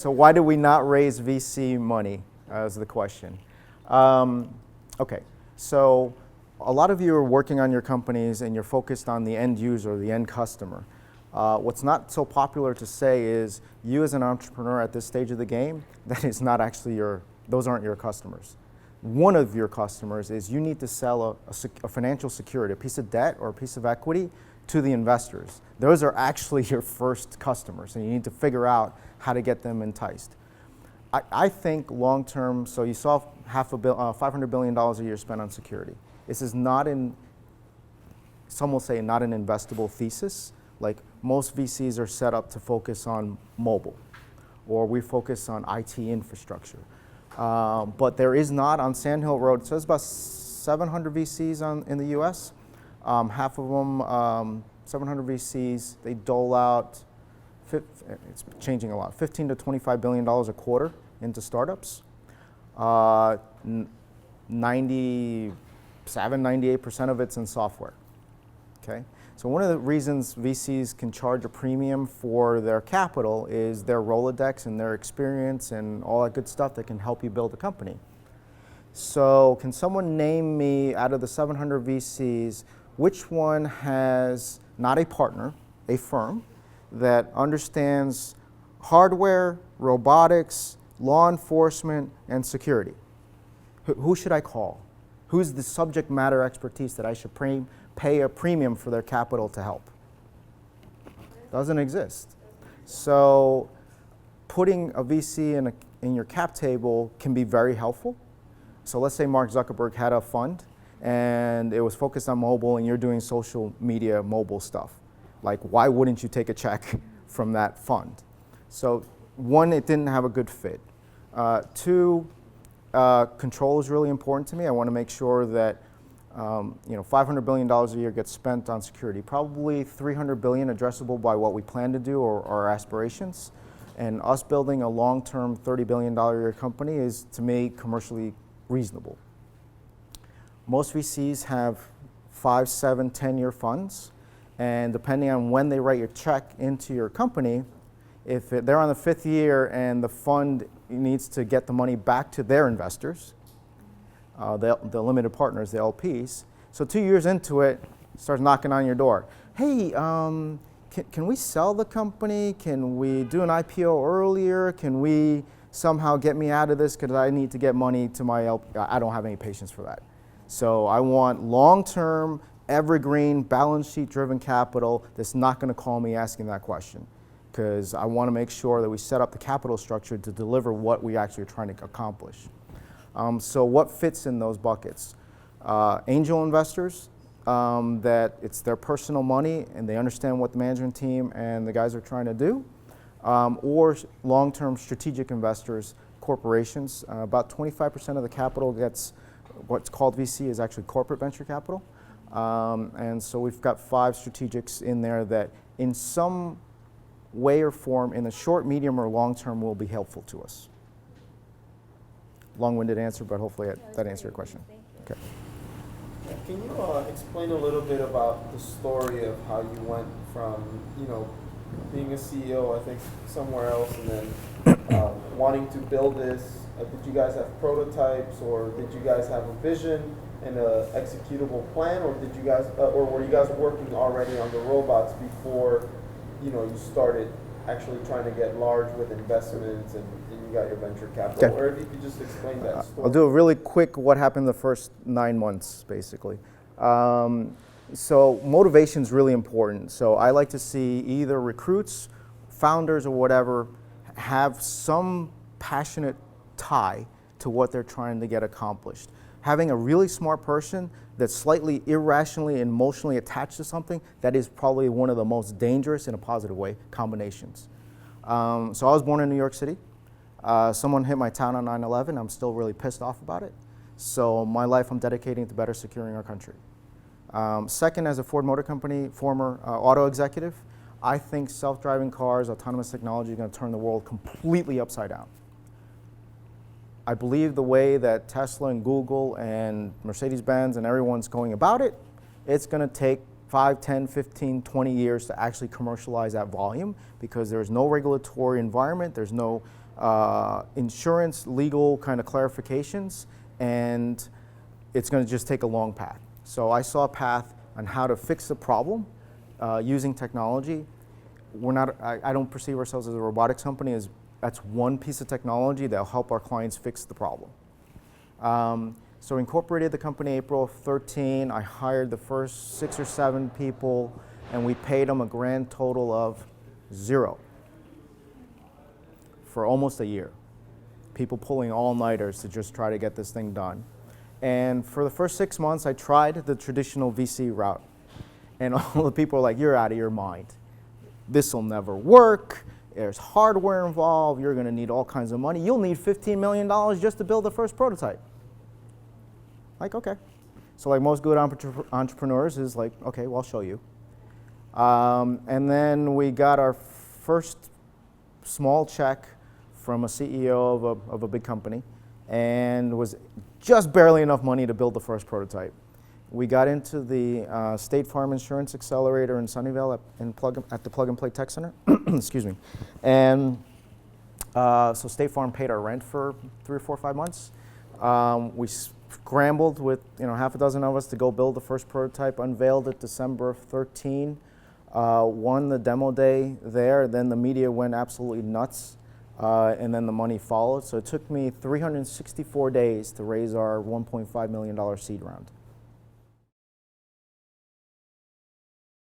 So why did we not raise VC money is the question. Okay, so a lot of you are working on your companies and you're focused on the end user, the end customer. What's not so popular to say is you as an entrepreneur at this stage of the game, that is not actually those aren't your customers. One of your customers is you need to sell a financial security, a piece of debt or a piece of equity to the investors. Those are actually your first customers, and you need to figure out how to get them enticed. I think long term, so you saw $500 billion a year spent on security. This is not some will say not an investable thesis. Like most VCs are set up to focus on mobile, or we focus on IT infrastructure. But there is not on Sand Hill Road, it says about 700 VCs in the US. Half of them, 700 VCs, they dole out, it's changing a lot, $15 to $25 billion a quarter into startups. 97, 98% of it's in software, okay? So one of the reasons VCs can charge a premium for their capital is their Rolodex and their experience and all that good stuff that can help you build a company. So can someone name me, out of the 700 VCs, which one has not a partner, a firm, that understands hardware, robotics, law enforcement, and security? Who should I call? Who's the subject matter expertise that I should pay a premium for their capital to help? Doesn't exist. So putting a VC in your cap table can be very helpful. So let's say Mark Zuckerberg had a fund and it was focused on mobile and you're doing social media mobile stuff. Like, why wouldn't you take a check from that fund? So one, it didn't have a good fit. Two, control is really important to me. I want to make sure that $500 billion a year gets spent on security. Probably $300 billion addressable by what we plan to do or our aspirations. And us building a long-term $30 billion a year company is, to me, commercially reasonable. Most VCs have 5, 7, 10-year funds. And depending on when they write your check into your company, if they're on the 5th year and the fund needs to get the money back to their investors, the limited partners, the LPs. So 2 years into it, starts knocking on your door. Hey, can we sell the company? Can we do an IPO earlier? Can we somehow get me out of this because I need to get money to my LP? I don't have any patience for that. So I want long-term, evergreen, balance sheet driven capital that's not going to call me asking that question, because I want to make sure that we set up the capital structure to deliver what we actually are trying to accomplish. So what fits in those buckets? Angel investors, that it's their personal money and they understand what the management team and the guys are trying to do, or long-term strategic investors, corporations. About 25% of the capital gets what's called VC is actually corporate venture capital. And so we've got 5 strategics in there that in some way or form, in the short, medium, or long term, will be helpful to us. Long-winded answer, but hopefully that answered your question. Okay. Can you explain a little bit about the story of how you went from, being a CEO, I think, somewhere else, and then wanting to build this? Did you guys have prototypes, or did you guys have a vision and an executable plan, or did you guys, or were you guys working already on the robots before, you started actually trying to get large with investments and you got your venture capital? Okay. Or if you could just explain that story. I'll do a really quick what happened the first 9 months, basically. So motivation is really important. So I like to see either recruits, founders, or whatever have some passionate tie to what they're trying to get accomplished. Having a really smart person that's slightly irrationally and emotionally attached to something, that is probably one of the most dangerous, in a positive way, combinations. So I was born in New York City. Someone hit my town on 9/11. I'm still really pissed off about it. So my life I'm dedicating to better securing our country. Second, as a Ford Motor Company former auto executive, I think self-driving cars, autonomous technology is going to turn the world completely upside down. I believe the way that Tesla and Google and Mercedes-Benz and everyone's going about it, it's going to take 5, 10, 15, 20 years to actually commercialize that volume, because there's no regulatory environment, there's no insurance, legal kind of clarifications, and it's going to just take a long path. So I saw a path on how to fix the problem using technology. I don't perceive ourselves as a robotics company. That's one piece of technology that will help our clients fix the problem. So incorporated the company April of 13. I hired the first 6 or 7 people, and we paid them a grand total of 0 for almost a year. People pulling all-nighters to just try to get this thing done. And for the first 6 months, I tried the traditional VC route. And all the people are like, you're out of your mind. This will never work. There's hardware involved. You're going to need all kinds of money. You'll need $15 million just to build the first prototype. Like, okay. So like most good entrepreneurs is like, okay, well, I'll show you. And then we got our first small check from a CEO of a big company, and was just barely enough money to build the first prototype. We got into the State Farm Insurance Accelerator in Sunnyvale at the Plug and Play Tech Center. Excuse me. And so State Farm paid our rent for 3 or 4 or 5 months. We scrambled with half a dozen of us to go build the first prototype, unveiled it December of 13, won the demo day there, then the media went absolutely nuts, and then the money followed. So it took me 364 days to raise our $1.5 million seed round.